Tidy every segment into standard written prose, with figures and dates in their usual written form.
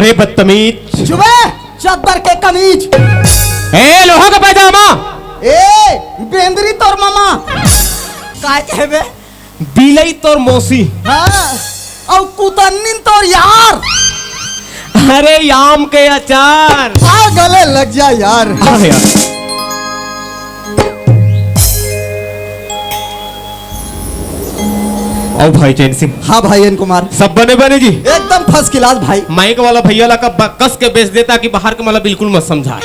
अरे बदतमीज, चुबे चद्दर के कमीज। ए लोहा का पैजामा, ए बेंदरी तोर मामा काय कहबे, बिलई तोर मौसी, हाँ और कुतन्नी तोर यार। अरे आम के अचार। आ गले लग जा यार। हाँ यार। आओ भाई चैन सिंह। हाँ भाई एन कुमार, सब बने बने जी, एकदम फर्स्ट क्लास भाई। माइक वाला भैया ला का कस के बेच देता कि बाहर के मला बिल्कुल मत समझाए।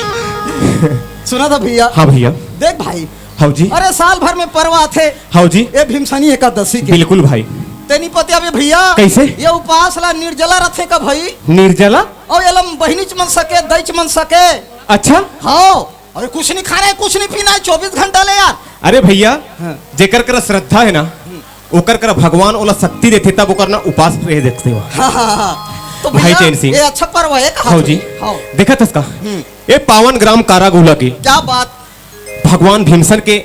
सुना था भैया। हाँ भैया। देख भाई, हाँ जी। अरे साल भर में पर्व थे। हाँ जी। ये भीमसनी एकादशी के। बिल्कुल भाई। तेनी पति अबे भैया कैसे? ये उपास ला निर्जला रथे का भाई। निर्जला? और एलम बहिनी मन सके दई मन सके। अच्छा। हाँ अरे कुछ नहीं खाना है, कुछ नहीं पीना है, 24 घंटा ले यार। अरे भैया, हाँ। जेकर कर श्रद्धा है ना, ओकर कर भगवान ओला शक्ति देते तब ओकर ना उपास रहे देखते हो। हाँ हाँ हाँ। तो भाई भैया चैन सिंह। ये अच्छा पर्व है। हाँ जी। हाँ। देखा था इसका ये 52 ग्राम कारागुला की क्या बात। भगवान भीमसन के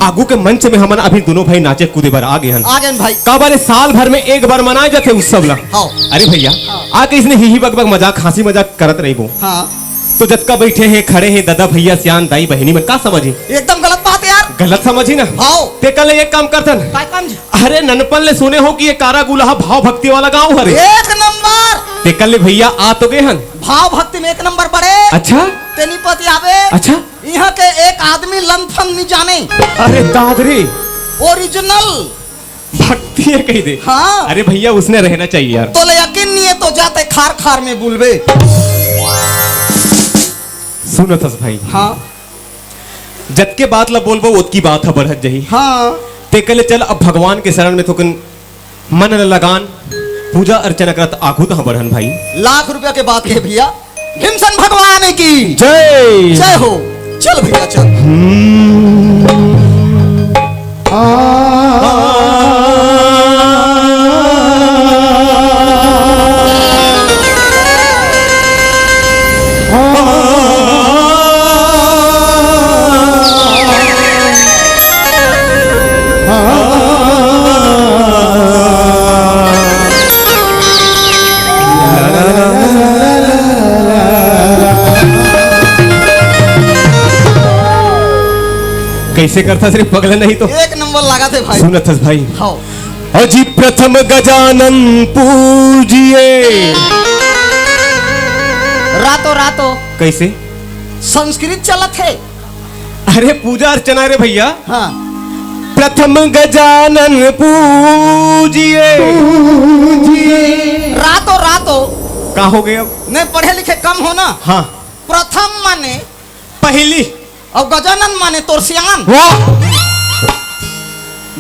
आगू के मंच में हमन अभी दोनों भाई नाचे कूदे बार आ गए हन। आ गए भाई। का बारे साल भर में एक बार मनाए जाते उत्सव ला। हाँ। अरे भैया, आके इसने ही बग बग मजाक हंसी मजाक करत रही वो। हाँ तो जतका बैठे हैं खड़े हैं दादा भैया सियान दाई बहनी में का समझी? एकदम गलत बात है यार। गलत समझी ना। हाँ। ते कल एक काम करतन। काय काम जी? अरे ननपन ले सुने हो कि ये कारागुला भाव भक्ति वाला गांव हरे। एक नंबर। ते कल भैया आ तो गए हन। भाव भक्ति में एक नंबर बड़े। अच्छा। तेनी पति आवे। अच्छा। यहाँ के एक आदमी लंथन नहीं जाने। अरे दादरी ओरिजिनल भक्ति है कही दे। हाँ। अरे भैया उसने रहना चाहिए यार। तो ले यकीन नहीं है तो जाते खार खार में बुलवे। सुनो थस भाई। हाँ जत के बात ला बोलबो उतकी बात है बढ़त जही। हाँ। ते कले चल अब भगवान के शरण में थोकन मन ल लगान पूजा अर्चना करत आगू तो बढ़न भाई। लाख रुपया के बात है भैया। भीमसन भगवान की जय जय हो। चल भैया चल। कैसे करता सिर्फ पगले नहीं तो एक नंबर लगा थे भाई। सुनत थस भाई। हाँ। अजी प्रथम गजानन पूजिए। रातों रातों कैसे? संस्कृत चलत है। अरे पूजा अर्चना रे भैया। हाँ। प्रथम गजानन पूजिए। रातों रातों का हो गया अब? नहीं पढ़े लिखे कम हो ना। हाँ। प्रथम माने पहली और गजानन माने तोर सियान वाह।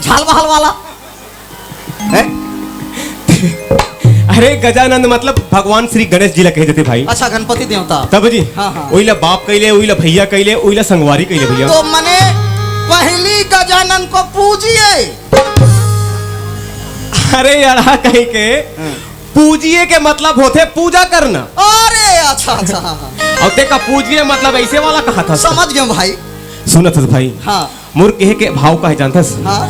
झाल बहाल वाला। अरे गजानंद मतलब भगवान श्री गणेश जी ला कह देते भाई। अच्छा गणपति देवता। तब जी। हाँ, हाँ। ओइला बाप कैले, ओइला भैया कैले, ओइला संगवारी कैले भैया। तो मने पहली गजानन को पूजिए। अरे यार कहीं के पूजिए के मतलब होते पूजा करना। अरे अच्छा अच्छा। हाँ, हाँ। और ते का पूजिए मतलब ऐसे वाला कहा था। समझ गए भाई। सुनत हस भाई। हाँ मुर कहे के भाव का है जानतस। हाँ।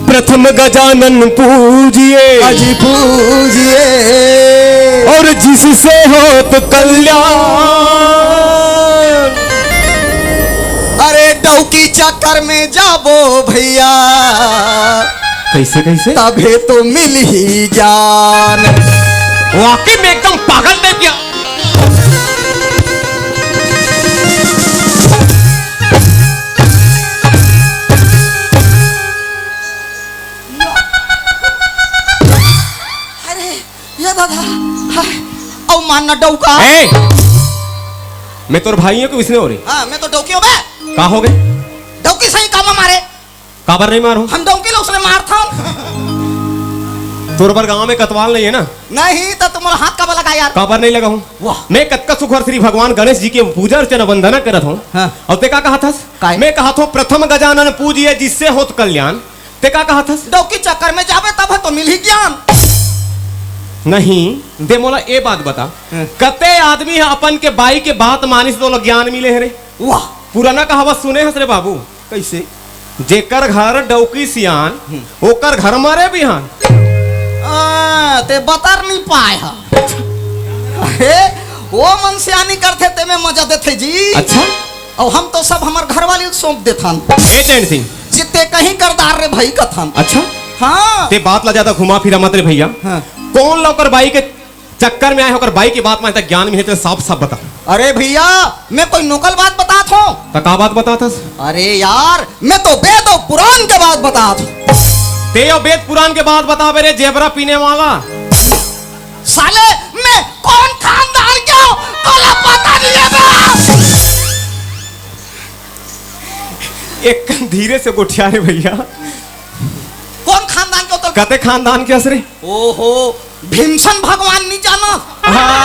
प्रथम गजानन पूजिए। अजी पूजिए और जिससे हो तो कल्याण। अरे डौकी चक्कर में जाबो भैया। कैसे कैसे? तबे तो मिल ही ज्ञान। वाकई में एकदम पागल टाइप क्या। अरे ये दादा औ मानना डौका। मैं तोर भाई हूँ कि इसने हो रही? हाँ मैं तो डौकी हूँ बे। का हो गए? डौकी सही काम मारे। काबर नहीं मारो? हम डौकी लोग उसने मार था। तोर पर गांव में कतवाल नहीं है ना? नहीं तो तुम्हारा हाथ का लगा यार। काबर नहीं लगा हूँ। वाह। मैं कतका सुखर श्री भगवान गणेश जी की पूजा अर्चना वंदना करत हूँ। हाँ। और ते का कहा था? काय? मैं कहा था प्रथम गजानन पूजिए जिससे होत कल्याण। ते का कहा था? डौकी चक्कर में जावे तब तो मिल ही ज्ञान। नहीं दे मोला ए बात बता। कते आदमी है अपन के बाई के बात मानिस तो ज्ञान मिले है रे। वाह। पुराना कहावत सुने हस रे बाबू। कैसे? जेकर घर डौकी सियान ओकर घर मारे बिहान। ते बतर नहीं पाए हा। जवन सियानी करते ते में मजा देते जी। अच्छा और हम तो सब हमार घर वाली सौंप देथन। ए चैन सिंह जितने कहीं करदार रे भाई कथन। अच्छा हाँ ते बात ला ज्यादा घुमा फिरा मत रे भैया। हाँ। कौन लोकर बाई के चक्कर में आए होकर बाई की बात में तक ज्ञान में है तो साफ साफ बता। अरे भैया मैं कोई नोकल बात बतात हूँ। तो का बात बता था? अरे यार मैं तो वेद और पुराण के बात बतात हूँ। ते यो वेद पुराण के बात बता बेरे जेबरा पीने वाला। साले मैं कौन खानदान के हूँ तोला पता नहीं है बा। एक धीरे से गोठिया रे भैया। कौन खानदान के होता? कते खानदान के असरे? ओहो भीमसन भगवान नहीं जाना?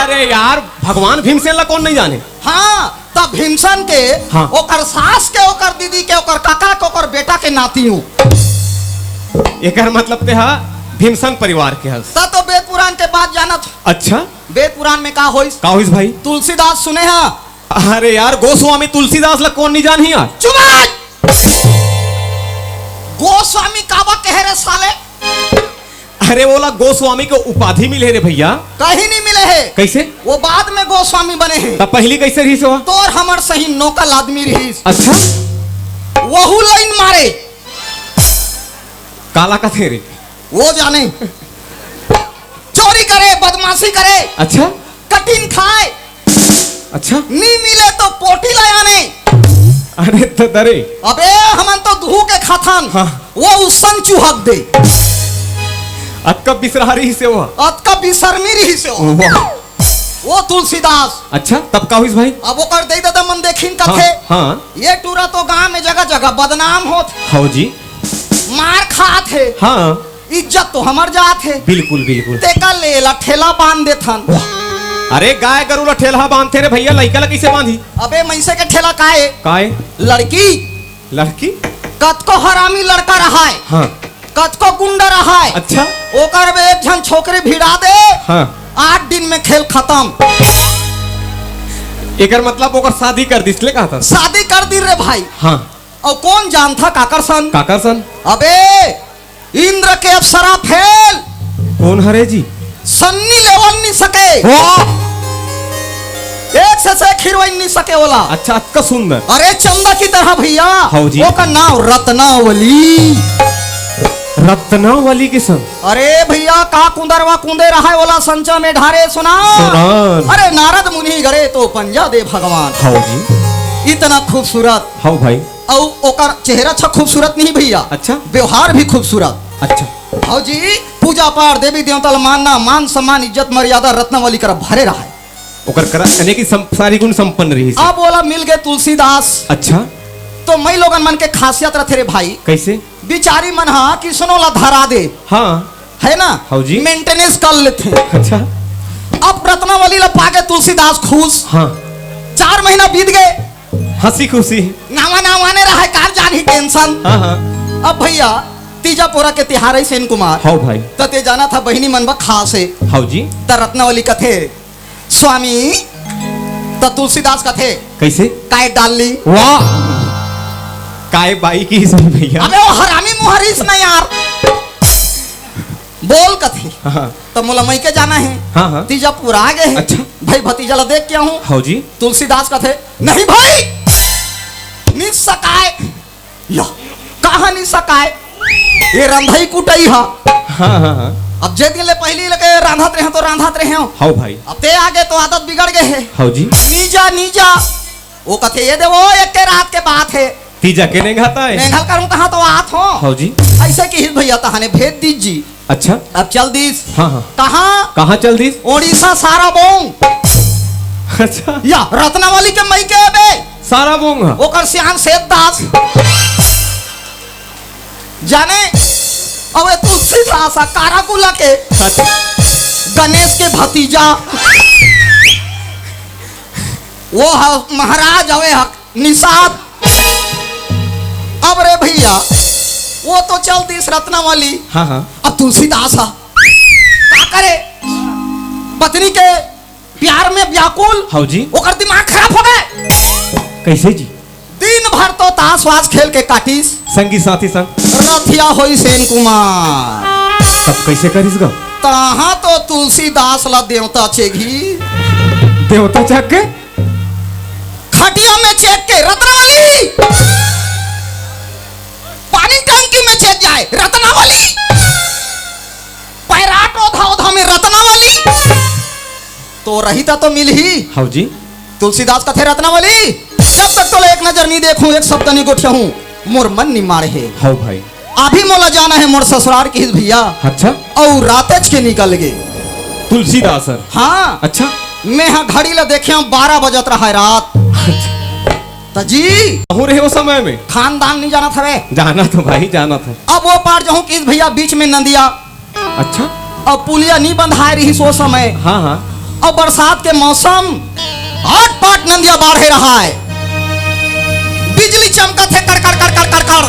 अरे यार भगवान भीमसेन ला कौन नहीं जाने? हाँ तब भीमसन के हाँ। ओकर सास के ओकर दीदी के ओकर काका के ओकर बेटा के नाती हूँ। एकर मतलब ते हा भीमसन परिवार के हस। तब तो वेद पुराण के बात जाना था। अच्छा वेद पुराण में का होइस? का होइस भाई? तुलसीदास सुने हैं? अरे यार गोस्वामी तुलसीदास ला कौन नहीं जान ही यार? चुप! गोस्वामी काबा कह रहे साले? अरे बोला गोस्वामी को उपाधि मिले रे भैया। कहीं नहीं मिले है। कैसे? वो बाद में गोस्वामी बने हैं। तब पहली कैसे रही सो? तोर हमर सही नौकल आदमी रही। अच्छा वहू लाइन मारे काला का थे रे? वो जाने चोरी करे बदमाशी करे। अच्छा कटिन खाए। अच्छा नहीं मिले तो पोटी लाया नहीं। अरे तो दरे अबे हमन तो धू के खाथन। हाँ। वो उसन चुहक दे अतका बिसरारी से वो। अत का बिसरमी रही से हो। वाह। वो तुलसीदास। अच्छा तब का हुई भाई? अब वो कर दे दादा मन देखिन कथे। हाँ, हाँ। ये टूरा तो गांव में जगह जगह बदनाम होत। हाँ जी। मार खात है। हाँ इज्जत तो हमर जात है। बिल्कुल बिल्कुल। तेका लेला ठेला बांध देथन। अरे गाय गरु ला ठेला बांधते रे भैया लइका ला कैसे बांधी? अबे मैसे के ठेला काहे? काय? लड़की लड़की? कतको हरामी लड़का रहा है। हाँ कतको गुंडा रहा है। अच्छा ओकर में एक जन छोकरी भिड़ा दे। हाँ 8 दिन में खेल खत्म। एकर मतलब ओकर शादी कर दिसले कहा था? शादी कर दी रे भाई। हाँ और कौन जान था काकरसन? काकरसन? अबे इंद्र के अप्सरा फेल। कौन हरे जी? सन्नी लेवल नहीं सके। एक से खिरवाई नहीं सके ओला। अच्छा अतका सुंदर। अरे चंदा की तरह भैया। हाँ जी। वो का नाम रत्नावली। रत्नावली के संग? अरे भैया का कुंदरवा कुंदे रहा है ओला संचा में ढारे सुना। अरे नारद मुनि गरे तो पंजा दे भगवान। हाँ जी। इतना खूबसूरत। हाँ भाई। और ओकर चेहरा अच्छा खूबसूरत नहीं भैया। अच्छा व्यवहार भी खूबसूरत। अच्छा हाँ जी। पूजा पाठ देवी देवता मानना मान सम्मान इज्जत मर्यादा रत्नावली कर भरे रहा है। ओकर करा यानी कि सारी गुण संपन्न रही। अब बोला मिल गए तुलसीदास। अच्छा तो मई लोगन मन के खासियत रथे रे भाई। कैसे? बिचारी मन हा कि सुनो ला धरा दे। हाँ है ना? हाँ जी। मेंटेनेंस कर लेते। अच्छा अब रत्नावली ला पाके तुलसीदास खुश। हाँ 4 महीना बीत गए। हंसी खुशी। नावा नावाने रहा कार जान ही टेंशन। हाँ हाँ अब भैया तीजा पोरा के तिहार है सेन कुमार। हाँ भाई। तते जाना था बहिनी मनबा खास है। हाँ जी। त रत्नावली कथे स्वामी त तुलसीदास कथे कैसे? काय डालली। वाह काय बाई की इसमें भैया। अबे वो हरामी मुहरिस ना यार। बोल कथे। हाँ तो मोला मई के जाना है। हाँ हाँ। तीजा पूरा आ गए है। अच्छा। भाई भतीजा ला देख क्या हूँ। हाँ जी। तुलसीदास कथे नहीं भाई नहीं सकाए। या कहा नहीं सकाए ये रंधाई कुटाई हा। हाँ हाँ हाँ। अब जे दिन ले पहली लगे रांधत रहे तो रांधत रहे हो। हाँ भाई। अब ते आगे तो आदत बिगड़ गए है। हाँ जी। नीजा नीजा वो कथे ये दे वो एक के रात के बात है। तीजा के नहीं खाता है? मेघल करूं कहा तो आत हो। हाँ जी। ऐसे की हित भैया तहाने भेज दीजिए। अच्छा अब चल दीस। हाँ हाँ। कहाँ? कहाँ चल दी? ओडिशा सारा बोंग। अच्छा या रत्नावली के मई के बे सारा बोंग। ओकर सियान सेठ दास जाने। अब ये तुलसीदास काराकुला के अच्छा गणेश के भतीजा वो महाराज हवे निषाद। अब रे भैया वो तो चलती इस रत्नावली। हाँ हाँ। अब तुलसीदास का करे पत्नी के प्यार में व्याकुल। हाँ जी। ओकर दिमाग खराब हो गए। कैसे जी? दिन भर तो ताश वाश खेल के काटिस। संगी साथी संग रथिया होई सेन कुमार। तब कैसे करिस गा? तहाँ तो तुलसीदास ला देवता छेगी। देवता चेक के खटिया में चेक के रत्नावली, पानी टंकी में चेक जाए रत्नावली, पैराट ओधा ओधा में रत्नावली, तो रही तो मिल ही। हाँ जी। तुलसीदास कथे रत्नावली, जब तक तो एक नजर नहीं देखूं, एक शब्द नहीं गोठिया हूं, मोर मन नहीं मारे है। हाँ भाई। अभी मोला जाना है मोर ससुराल की भैया। अच्छा। और रातेज के निकल गए तुलसीदास सर। हाँ। अच्छा। मैं हाँ घड़ी ला देखे 12 बजत रहा है रात। तो जी हो रहे वो समय में खानदान नहीं जाना था वे। जाना तो भाई जाना था। अब वो पार जाऊं कि भैया बीच में नदिया। अच्छा। अब पुलिया नहीं बंधाए रही सो समय। हाँ हाँ। अब बरसात के मौसम आठ पाट नदिया बाढ़े रहा है, बिजली चमकत है कर कर कर कर कर कर,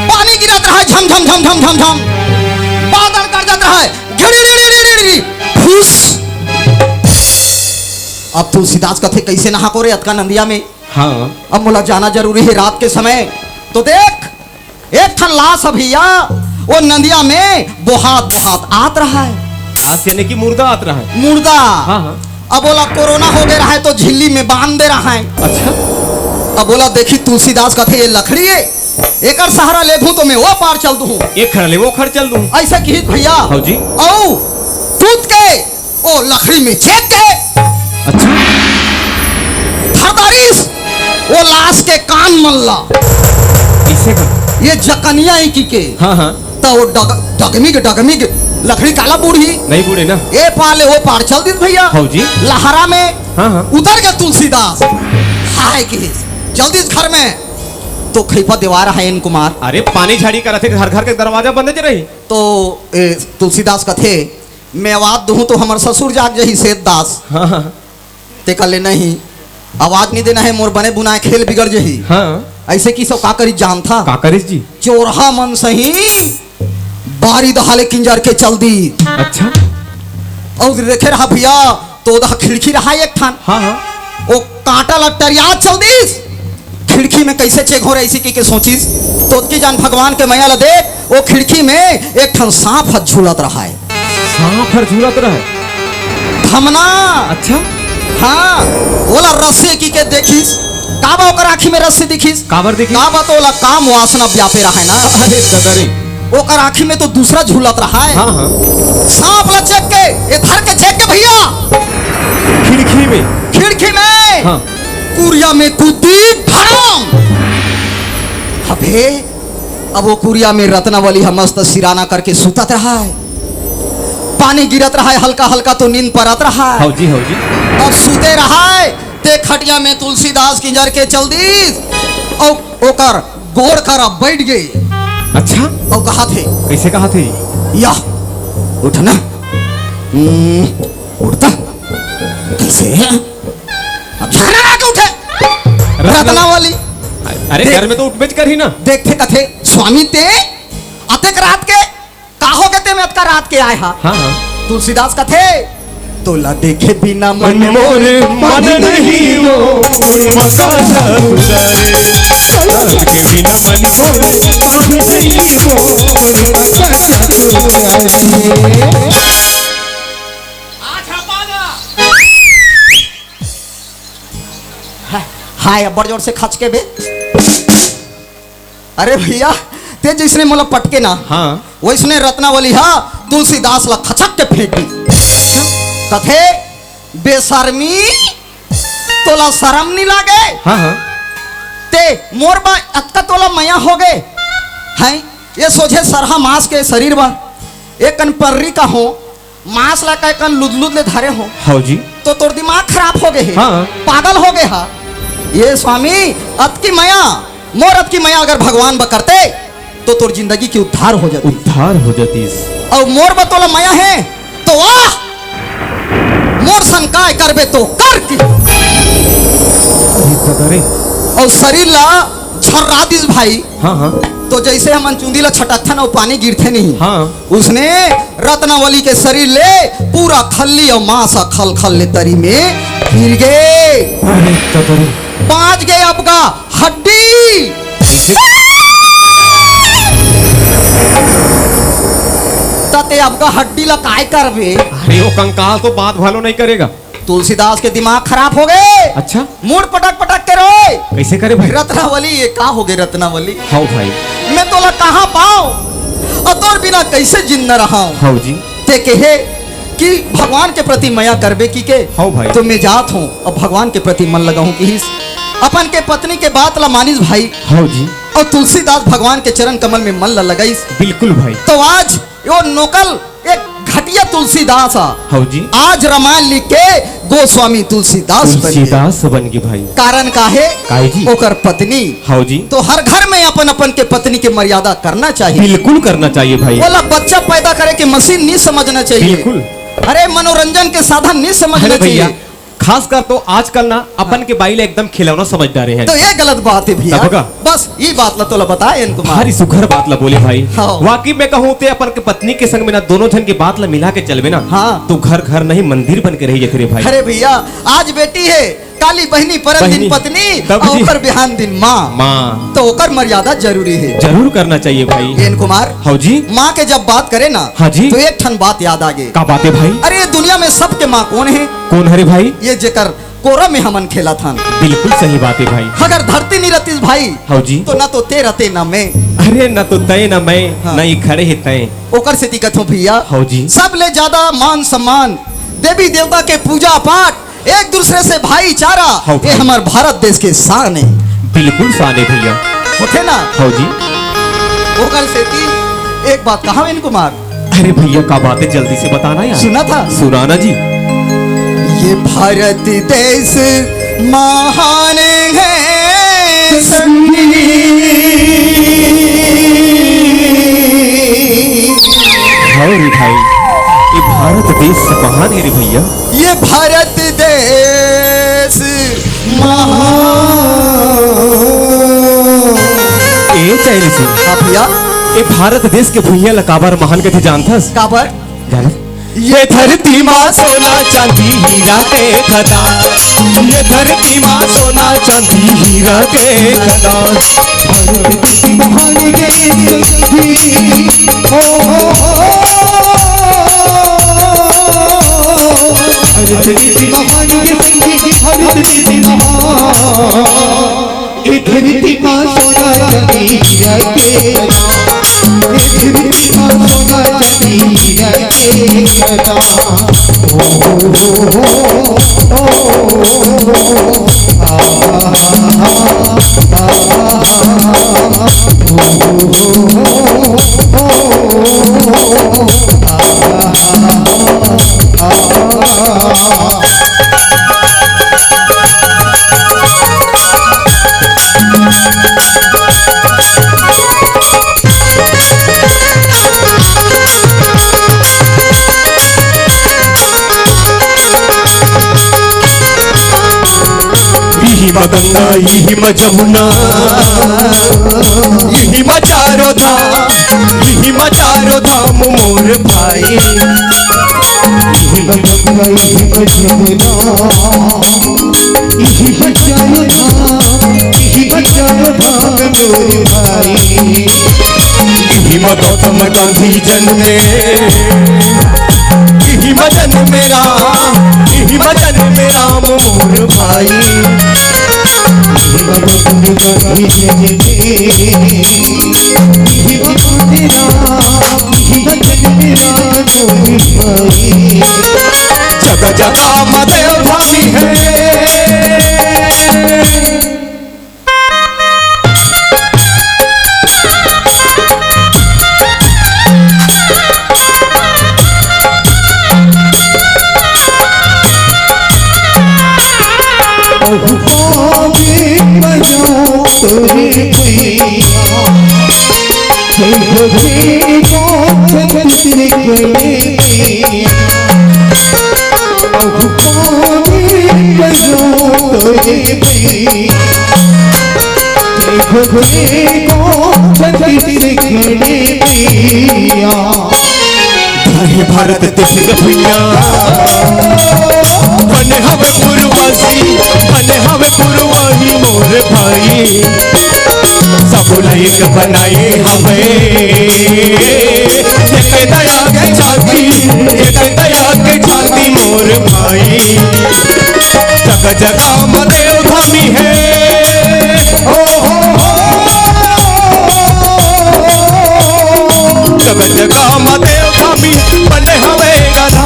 पानी गिरत रहा है झम झम झम झम झम झम, बादल गरजत रहा है घिरी फूस। अब तुलसीदास कथे कैसे नहा को रे अतका नदिया में। हाँ। अब मोला जाना जरूरी है रात के समय। तो देख एक ठन लाश भैया वो नदिया में बोहात आत रहा है। लाश यानी कि मुर्दा आत रहा है। मुर्दा। हाँ हाँ। अब बोला कोरोना हो गया है तो झिल्ली में बांध दे रहा है। अच्छा। अब बोला देखी तुलसीदास कथे ये लकड़ी है, एकर सहारा ले दूं तो मैं वो पार चल दूं। एक खड़ ले वो खड़ चल दूं। ऐसा की भैया। हाँ जी। औ कूद के ओ लकड़ी में चेक के। अच्छा। हरदारिस वो लाश के कान मल्ला। इसे कर। ये जकनिया ही की के। हाँ हाँ। तो वो डगमिग लकड़ी काला बूढ़ी नहीं बूढ़े ना। ए पाले वो पार चल दी भैया। हाँ जी। लहरा में हाँ हाँ। उतर गया तुलसीदास। हाय की जल्दी इस घर में तो खैफा दीवार है इन कुमार। अरे पानी झाड़ी कर घर घर के दरवाजा बंद रही। तो तुलसीदास कथे मैं आवाज दूं तो हमार ससुर जाग जही सेठ दास। हाँ हाँ। ते कले नहीं आवाज नहीं देना है, मोर बने बुनाए खेल बिगड़ जही। हाँ। ऐसे की सब का करी जान था। काकरिस जी। चोरहा मन सही बारी दहाले किंजर के चल दी। अच्छा। और देखे रहा भैया तो उधर खिड़की रहा एक थान। हाँ हाँ। वो कांटा लटरिया चल दी खिड़की में कैसे चेक हो रहा इसी की सोचिस तो उसकी जान भगवान के मैया दे वो खिड़की में एक ठन सांप हथ झूलत रहा है। सांप हर झूलत रहा है। धमना। अच्छा। हाँ बोला रस्सी की के देखिस काबा ओकर आँखी में रस्सी दिखिस काबर देखी। काबा तो ओला काम वासना व्यापे रहा है ना। अरे ददरी। ओकर आँखी में तो दूसरा झूलत रहा है। हाँ हाँ। सांप ला चेक के इधर के चेक के भैया खिड़की में। खिड़की में। हाँ। कुरिया में कूदी धड़ाम। अबे अब वो कुरिया में रत्नावली हम मस्त सिराना करके सुतत रहा है, पानी गिरत रहा है हल्का हल्का तो नींद परत रहा है। हाँ जी हाँ जी। अब सुते रहा है ते खटिया में तुलसीदास की जर के चल दी और ओकर गोड़ कर अब बैठ गई। अच्छा। और कहा थे कैसे कहा थे। या उठना। उठता कैसे अब झगड़ा आके उठे रत्नावली। अरे घर में तो उठ बैठ कर ही ना। देखते कथे स्वामी ते अतेक रात के काहो कहते मैं अतका रात के आए हा। हाँ हाँ। तुलसीदास कथे तोला देखे बिना मन मोर मन नहीं वो मकाना गुजारे के बिना मन मोर नहीं वो मकाना गुजारे। हाय बड़ जोर से खच के बे। अरे भैया ते जिसने मोला पटके ना। हाँ। वैसने रत्नावली हा तुलसीदास ला खचक के फेंक दी। कथे बेशर्मी तोला शर्म नहीं लागे। हाँ हाँ। ते मोर बा अतका तोला मया हो गए हैं ये सोझे सरहा मांस के शरीर बा एक कन पर्री का हो मांस ला का कन लुदलुद ले धरे हो। हाँ जी। तो तोर दिमाग खराब हो गए है। हाँ। पागल हो गए हा। ये स्वामी अतकी मया मोर अतकी मया अगर भगवान ब करते तो तोर जिंदगी की उद्धार हो जाती। उद्धार हो जाती। और मोर ब तोला मया है तो वाह मोर संकाय करबे तो कर की। और शरीर ला छर्रा दिस भाई। हाँ हाँ। तो जैसे हम चुंदी ला छटकथन और पानी गिरते नहीं। हाँ। उसने रत्नावली के शरीर ले पूरा खल्ली और मांसा खल खल ले तरी में गिर गए। पाँच गए अब का हड्डी। तते अब का हड्डी ला काय करबे। अरे वो कंकाल तो बात भालो नहीं करेगा। तुलसीदास के दिमाग खराब हो गए। अच्छा मूड पटक पटक के रोए। कैसे करे भाई? रत्नावली ये का हो गए रत्नावली? हाँ भाई। मैं तोला कहाँ पाऊं और तोर बिना कैसे जिंदा रहा हूं? हाँ जी। ते कहे कि भगवान के प्रति माया करबे की के? हाँ भाई। तो मैं जात हूँ और भगवान के प्रति मन लगाऊं कि अपन के पत्नी के बात ला मानिस भाई। हाँ जी। और तुलसीदास भगवान के चरण कमल में मन ला लगाइस। बिल्कुल भाई। तो आज यो नोकल एक घटिया तुलसीदास हाँ जी। आज रामायण लिख के गोस्वामी तुलसीदास बन गए भाई। कारण का है जी? ओकर पत्नी। हाँ जी। तो हर घर में अपन अपन के पत्नी के मर्यादा करना चाहिए। बिल्कुल करना चाहिए भाई। बोला बच्चा पैदा करे के मशीन नहीं समझना चाहिए। बिल्कुल। अरे मनोरंजन के साधन नहीं समझना चाहिए। खास कर तो आजकल ना अपन के बाइले एकदम खिलौना समझदारे हैं। तो ये गलत बात है भैया। बस ये बात ला तो बताए इनको। भारी सुघर बात ला बोले भाई। हाँ। वाकई में कहूँ ते अपन के पत्नी के संग में ना दोनों जन की बात ला मिला के चलबे ना। हाँ। तो घर घर नहीं मंदिर बन के रही है भाई। अरे भैया आज बेटी है काली बहनी परम दिन पत्नी और ओकर बिहान दिन माँ। तो ओकर मर्यादा जरूरी है। जरूर करना चाहिए भाई। एन कुमार। हाँ जी। माँ के जब बात करे ना। हाँ जी। तो एक ठन बात याद आ गई। क्या बात है भाई? अरे दुनिया में सबके माँ कौन है? कौन है भाई? ये जेकर कोरा में हमन खेला था। बिल्कुल सही बात है भाई। अगर धरती नहीं रहती भाई। हाँ जी। तो ना तो ते रहते ना मैं। अरे न तो तय न मैं। हाँ। न ही खड़े है तय। ओकर से दिक्कत हो भैया। हाँ जी। सब ले ज्यादा मान सम्मान देवी देवता के पूजा पाठ एक दूसरे से भाईचारा। हाँ ये हमारे भारत देश के शान है। बिल्कुल शान है भैया। होते ना। हाँ जी। ओकर से थी एक बात कहा इन कुमार। अरे भैया का बात है जल्दी से बताना यार। सुना था? सुनाना जी। ये भारत देश महान है हाँ रे भाई ये भारत देश महान है रे भैया। ये भारत देश महान। ए चाहिए से भैया ये भारत देश के भैया लकाबर महान के थे जानथस? काबर जान ये धरती माँ सोना चांदी हीरा के खदान। ये धरती माँ सोना चांदी हीरा के खदान। धरती माँ सोना चांदी हीरा के धरती माँ सोना चांदी हीरा के गंगा यही जमुना यही चारों धाम यही चारों धाम मोर भाई। गौतम गांधी जन्मे यही जन्मे राम यही जन्मे राम मोर भाई। जगह जगह मदेव भाई है। भारत देश भैया बने हवे पूर्वसी बने हवे पूर्वही मोर भाई। सब लायक बनाए हवे एक दया के छाती मोर भाई। जगह मदेव धामी है सब जगह मदेव धामी बने हवे गधा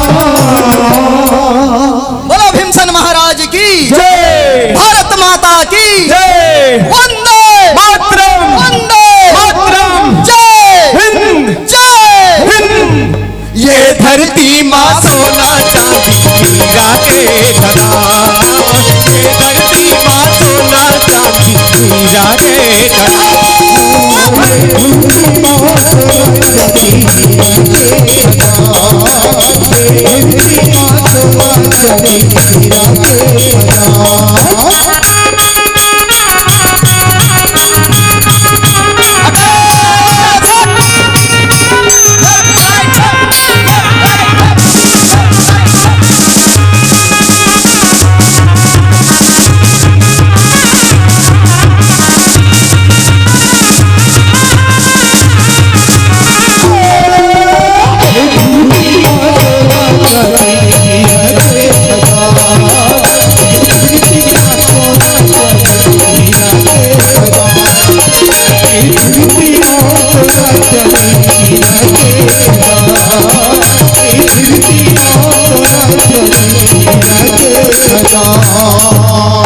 बोलो भीमसेन महाराज की जय भारत माता की जय वंदे मातरम वंदे मातरम जय हिंद जय हिंद ये धरती माँ सोना चांदी हीरा के खदान ये धरती माँ सोना चांदी हीरा के खदान Hare